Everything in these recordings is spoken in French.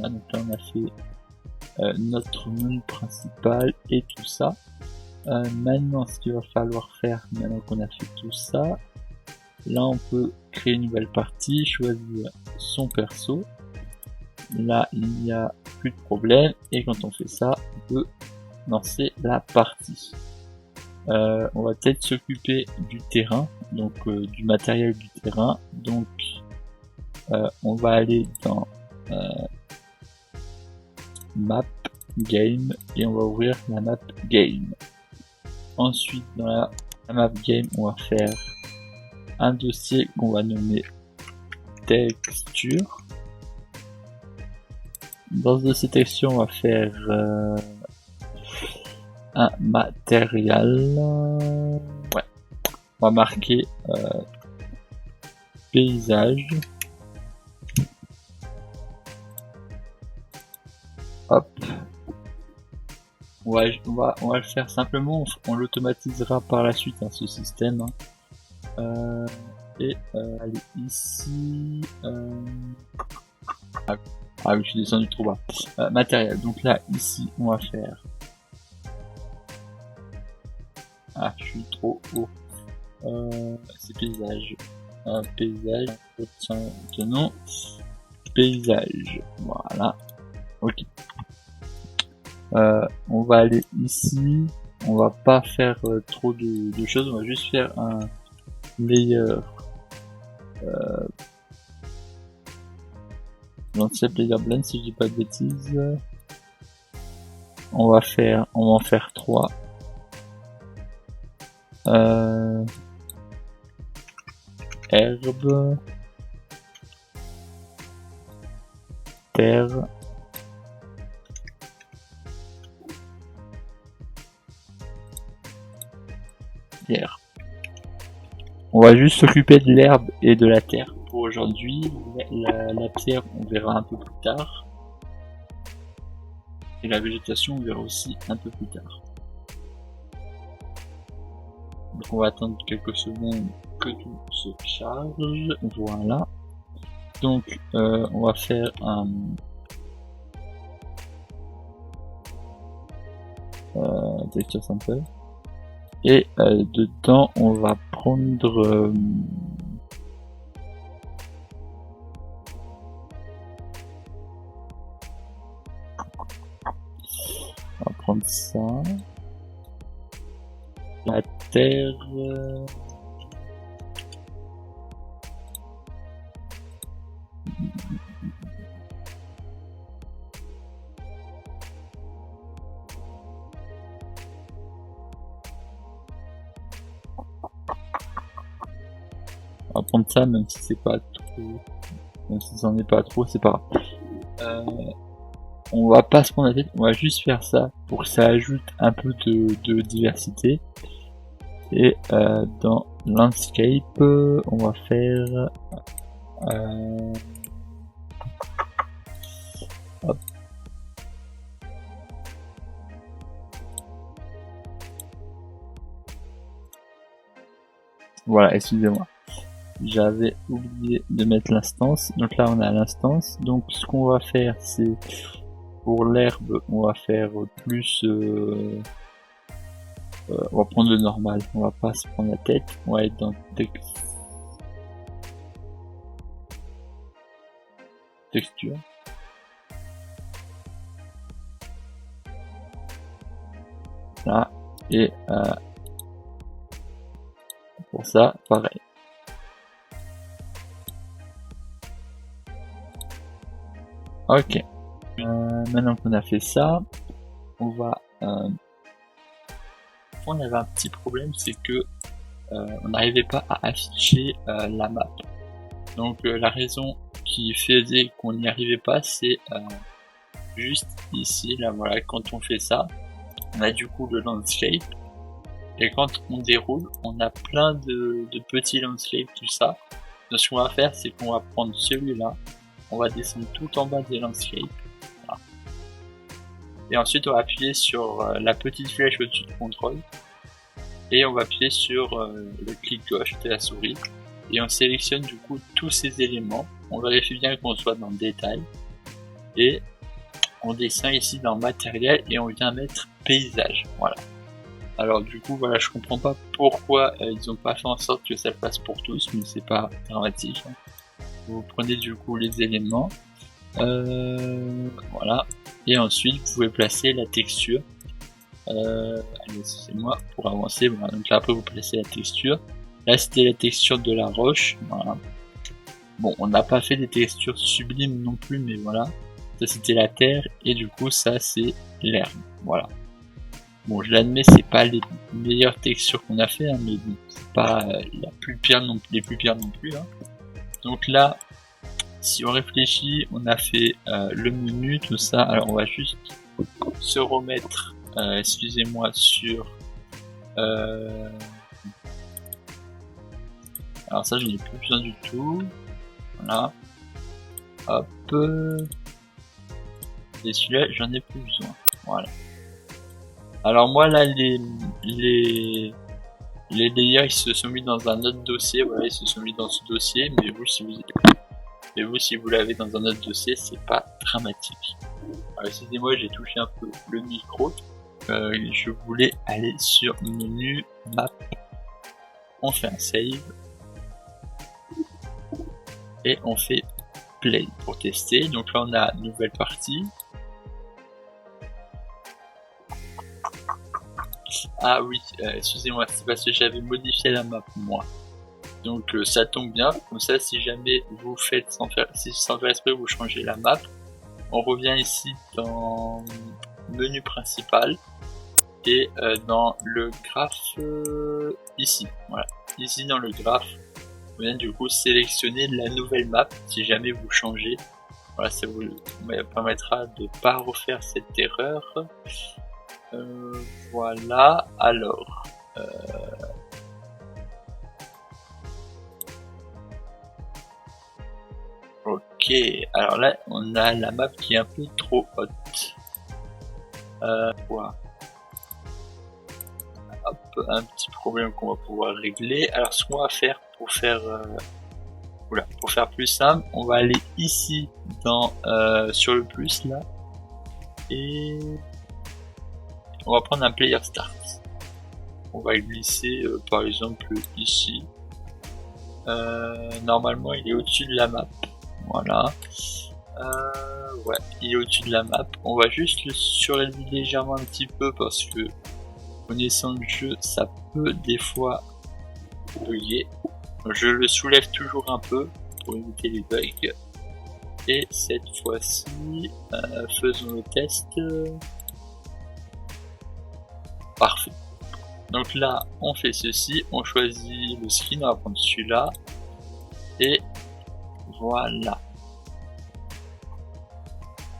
Voilà, donc là on a fait notre menu principal et tout ça. Maintenant, ce qu'il va falloir faire, maintenant qu'on a fait tout ça, là on peut créer une nouvelle partie, choisir son perso. Là il n'y a plus de problème, et quand on fait ça, on peut lancer la partie. On va peut-être s'occuper du terrain, donc du matériel du terrain. Donc on va aller dans map game et on va ouvrir la map game. Ensuite dans la map game on va faire un dossier qu'on va nommer texture. Dans ce dossier texture on va faire un matériel. Ouais. On va marquer paysage. Hop. On va le faire simplement, on l'automatisera par la suite, hein, ce système. Et allez ici. Ah oui, je suis descendu trop bas. Matériel. Donc là, ici, on va faire. Ah, je suis trop haut. C'est paysage. Paysage. Tiens, non. Paysage. Voilà. Ok. On va aller ici. On va pas faire trop de choses. On va juste faire un layer. Landscape layer blend si je dis pas de bêtises. On va en faire 3. Herbe, terre, pierre. On va juste s'occuper de l'herbe et de la terre pour aujourd'hui. La pierre on verra un peu plus tard. Et la végétation on verra aussi un peu plus tard. Donc on va attendre quelques secondes que tout se charge. Voilà. Donc on va faire un texture sample. Et dedans on va prendre ça. La terre. On va prendre ça même si c'est pas trop. Même si c'en est pas trop, c'est pas grave. On va pas se prendre la tête, on va juste faire ça pour que ça ajoute un peu de diversité. Et dans landscape, on va faire hop. Voilà, excusez-moi. J'avais oublié de mettre l'instance. Donc là on a l'instance. Donc ce qu'on va faire c'est pour l'herbe on va faire plus on va prendre le normal, on va pas se prendre la tête, on va être dans texture. Là, et pour ça, pareil. Ok. Maintenant qu'on a fait ça, on va on avait un petit problème, c'est que on n'arrivait pas à afficher la map. Donc la raison qui faisait qu'on n'y arrivait pas, c'est juste ici, là voilà, quand on fait ça, on a du coup le landscape, et quand on déroule, on a plein de petits landscapes, tout ça. Donc ce qu'on va faire, c'est qu'on va prendre celui-là, on va descendre tout en bas des landscapes, voilà. Et ensuite on va appuyer sur la petite flèche au-dessus de contrôle, et on va appuyer sur le clic gauche de la souris, et on sélectionne du coup tous ces éléments, on vérifie bien qu'on soit dans le détail, et on descend ici dans matériel et on vient mettre paysage, voilà. Alors du coup voilà, je comprends pas pourquoi ils ont pas fait en sorte que ça passe pour tous, mais c'est pas dramatique, hein. Vous prenez du coup les éléments, voilà, et ensuite vous pouvez placer la texture. Allez, c'est moi pour avancer, voilà. Donc là après vous placez la texture. Là c'était la texture de la roche, voilà. Bon, on n'a pas fait des textures sublimes non plus, mais voilà. Ça c'était la terre et du coup ça c'est l'herbe, voilà. Bon, je l'admets, c'est pas les meilleures textures qu'on a fait, hein, mais bon, c'est pas les plus pires non plus, hein. Donc là, si on réfléchit, on a fait le menu, tout ça. Alors on va juste se remettre, excusez-moi, sur... alors ça, je n'ai plus besoin du tout. Voilà. Hop. Et celui-là, j'en ai plus besoin. Voilà. Alors moi là, les layers, ils se sont mis dans un autre dossier. Voilà, ils se sont mis dans ce dossier. Mais vous, si vous l'avez dans un autre dossier, c'est pas dramatique. Alors, excusez-moi, j'ai touché un peu le micro. Je voulais aller sur menu map. On fait un save. Et on fait play pour tester. Donc là, on a une nouvelle partie. Ah oui, excusez-moi, c'est parce que j'avais modifié la map moi. Donc ça tombe bien, comme ça si jamais vous faites sans faire exprès, vous changez la map, on revient ici dans menu principal et dans le graphe ici, voilà, ici dans le graphe, vous vient du coup sélectionner la nouvelle map si jamais vous changez, voilà, ça vous permettra de pas refaire cette erreur. Voilà, alors ok, alors là on a la map qui est un peu trop haute. Quoi, hop, un petit problème qu'on va pouvoir régler. Alors ce qu'on va faire pour faire pour faire plus simple, on va aller ici dans sur le plus là et on va prendre un player start. On va glisser par exemple ici. Normalement il est au-dessus de la map. Voilà. Ouais, il est au-dessus de la map. On va juste le surélever légèrement un petit peu parce que connaissant le jeu, ça peut des fois bugger. Je le soulève toujours un peu pour éviter les bugs. Et cette fois-ci, faisons le test. Parfait. Donc là, on fait ceci, on choisit le skin, on va prendre celui-là. Et voilà.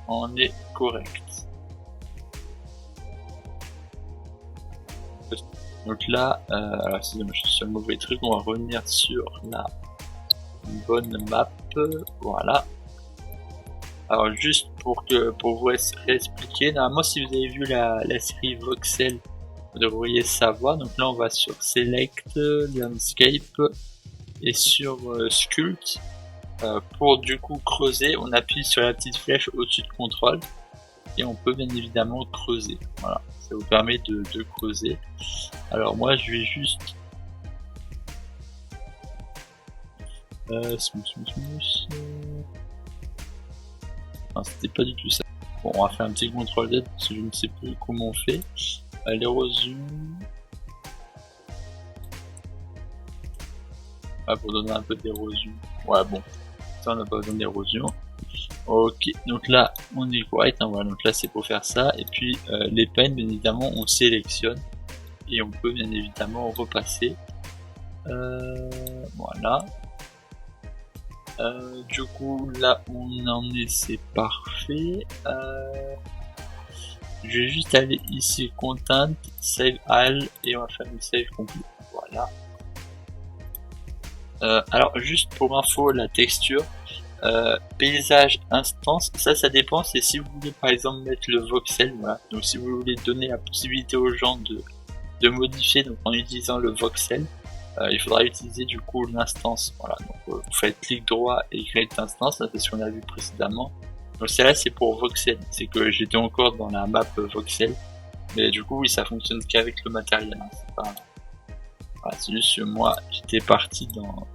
On est correct. Donc là, alors excusez-moi, je suis sur le mauvais truc, on va revenir sur la bonne map. Voilà. Alors juste pour vous réexpliquer, normalement si vous avez vu la série Voxel, vous devriez savoir. Donc là on va sur Select, Landscape et sur Sculpt. Pour du coup creuser, on appuie sur la petite flèche au-dessus de contrôle et on peut bien évidemment creuser. Voilà, ça vous permet de creuser. Alors moi je vais juste smooth. Non, c'était pas du tout ça. Bon, on va faire un petit contrôle Z parce que je ne sais plus comment on fait. L'érosion. Ah, pour donner un peu d'érosion. Ouais, bon. Ça, on n'a pas besoin d'érosion. Ok, donc là, on est correct. Hein, voilà, donc là, c'est pour faire ça. Et puis, les peines, bien évidemment, on sélectionne. Et on peut, bien évidemment, repasser. Voilà. Du coup, là où on en est, c'est parfait. Je vais juste aller ici, Content, Save All, et on va faire une save complet. Voilà. Alors, juste pour info, la texture, paysage, instance, ça dépend. C'est si vous voulez par exemple mettre le voxel, voilà. Donc, si vous voulez donner la possibilité aux gens de modifier, donc en utilisant le voxel. Il faudra utiliser du coup l'instance. Voilà, donc vous faites clic droit et create instance, c'est ce qu'on a vu précédemment. Donc celle-là c'est pour Voxel, c'est que j'étais encore dans la map Voxel, mais du coup oui ça fonctionne qu'avec le matériel, hein. C'est pas... voilà, c'est juste que moi j'étais parti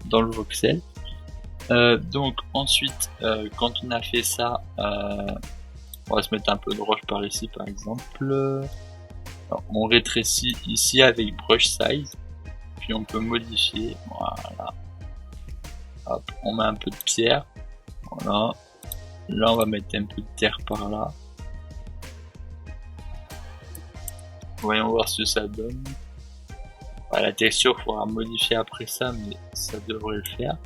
dans le Voxel. Donc ensuite quand on a fait ça, on va se mettre un peu de roche par ici par exemple. Alors, on rétrécit ici avec brush size, puis on peut modifier, voilà. Hop, on met un peu de pierre, voilà. Là on va mettre un peu de terre par là. Voyons voir ce que ça donne. Voilà, la texture il faudra modifier après ça, mais ça devrait le faire.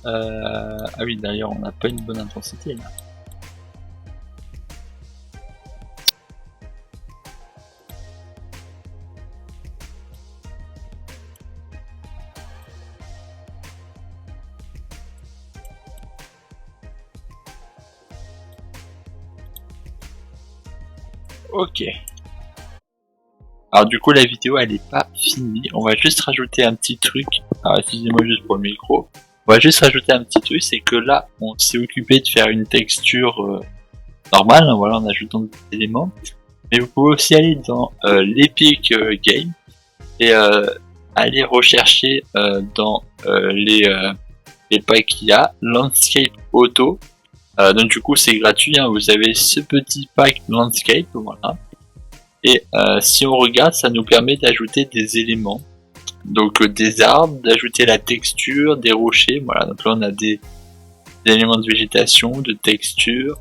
Ah oui, d'ailleurs on n'a pas une bonne intensité là. Ok. Alors du coup la vidéo elle est pas finie, on va juste rajouter un petit truc. Alors excusez-moi juste pour le micro. On va juste rajouter un petit truc, c'est que là on s'est occupé de faire une texture normale, hein, voilà, en ajoutant des éléments. Mais vous pouvez aussi aller dans l'Epic Game et aller rechercher dans les packs qu'il y a, Landscape Auto. Donc du coup c'est gratuit, hein, vous avez ce petit pack Landscape, voilà. Et si on regarde, ça nous permet d'ajouter des éléments. Donc des arbres, d'ajouter la texture, des rochers, voilà. Donc là on a des éléments de végétation, de texture,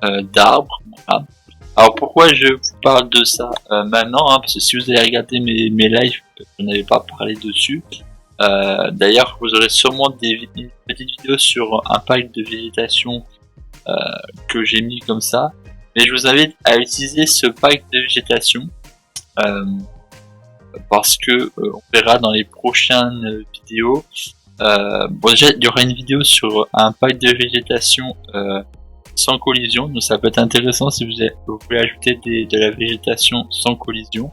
d'arbres, voilà. Alors pourquoi je vous parle de ça maintenant, hein, parce que si vous allez regarder mes lives, je n'avais pas parlé dessus. D'ailleurs vous aurez sûrement une petite vidéo sur un pack de végétation que j'ai mis comme ça, mais je vous invite à utiliser ce pack de végétation parce que on verra dans les prochaines vidéos. Bon déjà il y aura une vidéo sur un pack de végétation sans collision, donc ça peut être intéressant si vous voulez ajouter de la végétation sans collision,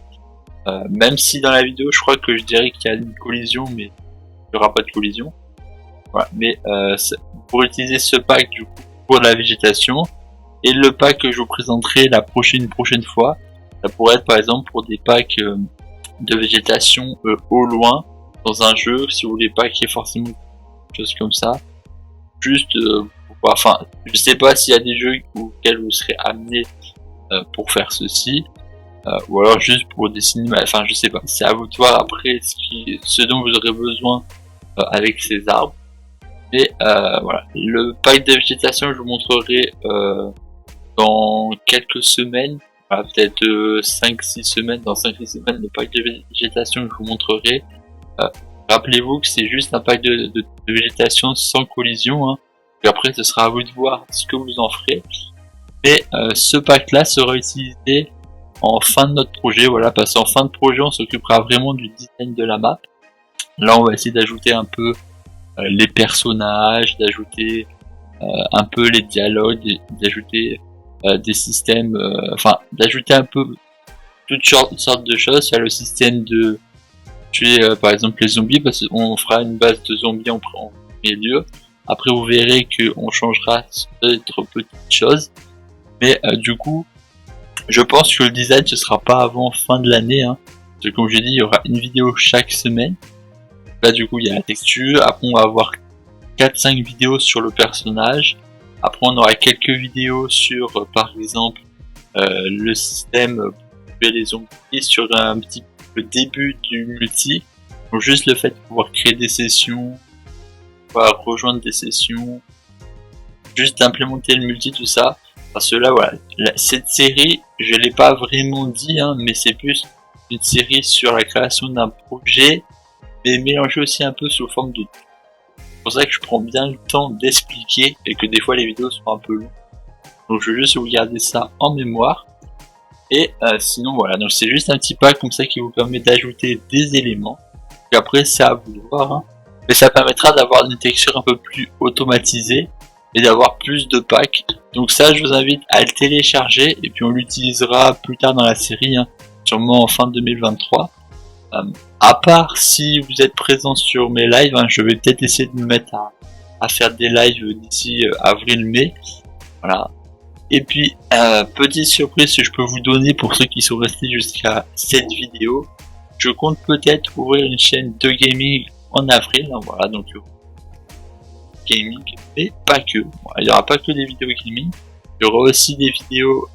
même si dans la vidéo je crois que je dirais qu'il y a une collision, mais il n'y aura pas de collision, voilà. Mais pour utiliser ce pack du coup pour la végétation, et le pack que je vous présenterai la prochaine fois, ça pourrait être par exemple pour des packs de végétation au loin dans un jeu, si vous voulez pas qu'il y ait forcément quelque chose comme ça, juste enfin je sais pas s'il y a des jeux auxquels vous serez amené pour faire ceci, ou alors juste pour des cinémas, enfin je sais pas, c'est à vous de voir après ce dont vous aurez besoin avec ces arbres. Mais voilà, le pack de végétation je vous montrerai dans quelques semaines, voilà, peut-être 5-6 semaines, dans 5-6 semaines le pack de végétation je vous montrerai. Rappelez-vous que c'est juste un pack de végétation sans collision, hein. Et après ce sera à vous de voir ce que vous en ferez. Mais ce pack là sera utilisé en fin de notre projet, voilà, parce qu'en fin de projet on s'occupera vraiment du design de la map. Là on va essayer d'ajouter un peu les personnages, d'ajouter un peu les dialogues, d'ajouter des systèmes, enfin d'ajouter un peu toutes sortes de choses. Il y a le système de tuer par exemple les zombies, parce qu'on fera une base de zombies en premier lieu. Après vous verrez qu'on changera d'autres petites choses, mais du coup je pense que le design ce sera pas avant fin de l'année, hein. Parce que comme j'ai dit il y aura une vidéo chaque semaine. Là du coup il y a la texture, après on va avoir 4-5 vidéos sur le personnage, après on aura quelques vidéos sur par exemple le système pour tuer les zombies, sur un petit peu le début du multi, donc juste le fait de pouvoir créer des sessions, pouvoir rejoindre des sessions, juste d'implémenter le multi, tout ça, parce que là voilà, cette série je l'ai pas vraiment dit, hein, mais c'est plus une série sur la création d'un projet, mais mélangé aussi un peu sous forme de... C'est pour ça que je prends bien le temps d'expliquer et que des fois les vidéos sont un peu longues. Donc je vais juste vous garder ça en mémoire. Et sinon voilà, donc c'est juste un petit pack comme ça qui vous permet d'ajouter des éléments. Et après c'est à vous de voir, hein. Mais ça permettra d'avoir une texture un peu plus automatisée et d'avoir plus de packs. Donc ça je vous invite à le télécharger et puis on l'utilisera plus tard dans la série, hein, sûrement en fin 2023. À part si vous êtes présent sur mes lives, hein, je vais peut-être essayer de me mettre à faire des lives d'ici avril-mai. Voilà. Et puis, petite surprise que je peux vous donner pour ceux qui sont restés jusqu'à cette vidéo, je compte peut-être ouvrir une chaîne de gaming en avril, hein, voilà, donc gaming, mais pas que. Voilà, il n'y aura pas que des vidéos gaming, il y aura aussi des vidéos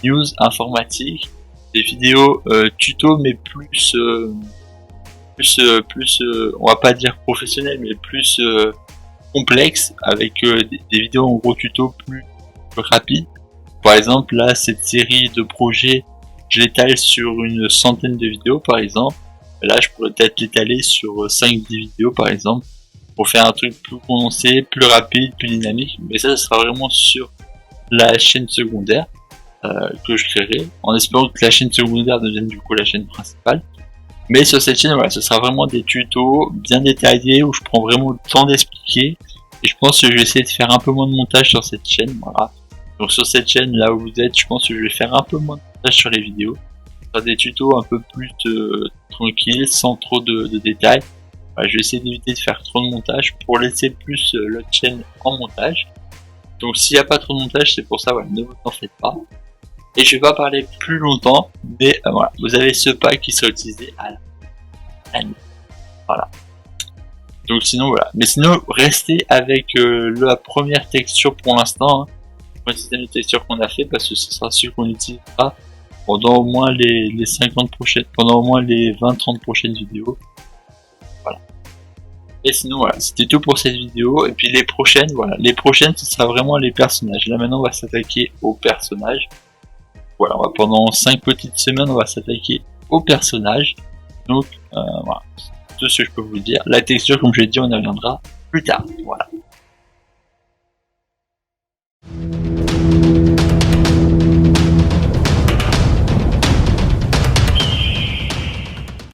news informatiques, des vidéos tuto, mais plus, on va pas dire professionnel, mais plus complexe, avec des vidéos en gros tuto plus rapide. Par exemple, là, cette série de projets, je l'étale sur une centaine de vidéos, par exemple. Là, je pourrais peut-être l'étaler sur 5-10 vidéos, par exemple, pour faire un truc plus condensé, plus rapide, plus dynamique. Mais ça sera vraiment sur la chaîne secondaire que je créerai, en espérant que la chaîne secondaire devienne du coup la chaîne principale. Mais sur cette chaîne, voilà, ce sera vraiment des tutos bien détaillés, où je prends vraiment le temps d'expliquer. Et je pense que je vais essayer de faire un peu moins de montage sur cette chaîne, voilà. Donc sur cette chaîne, là où vous êtes, je pense que je vais faire un peu moins de montage sur les vidéos. Faire des tutos un peu plus tranquilles, sans trop de détails. Voilà, je vais essayer d'éviter de faire trop de montage pour laisser plus l'autre chaîne en montage. Donc s'il n'y a pas trop de montage, c'est pour ça, voilà, ne vous en faites pas. Et je vais pas parler plus longtemps, mais voilà, vous avez ce pack qui sera utilisé à l'année. Voilà. Donc sinon voilà, mais sinon restez avec la première texture pour l'instant, hein. Le système de texture qu'on a fait, parce que ce sera celui qu'on utilisera pendant au moins les 50 prochaines, pendant au moins les 20-30 prochaines vidéos. Voilà. Et sinon voilà, c'était tout pour cette vidéo. Et puis les prochaines, voilà, les prochaines ce sera vraiment les personnages. Là maintenant on va s'attaquer aux personnages. Voilà, pendant 5 petites semaines on va s'attaquer aux personnages. Donc voilà, tout ce que je peux vous dire. La texture, comme je l'ai dit, on y reviendra plus tard. Voilà.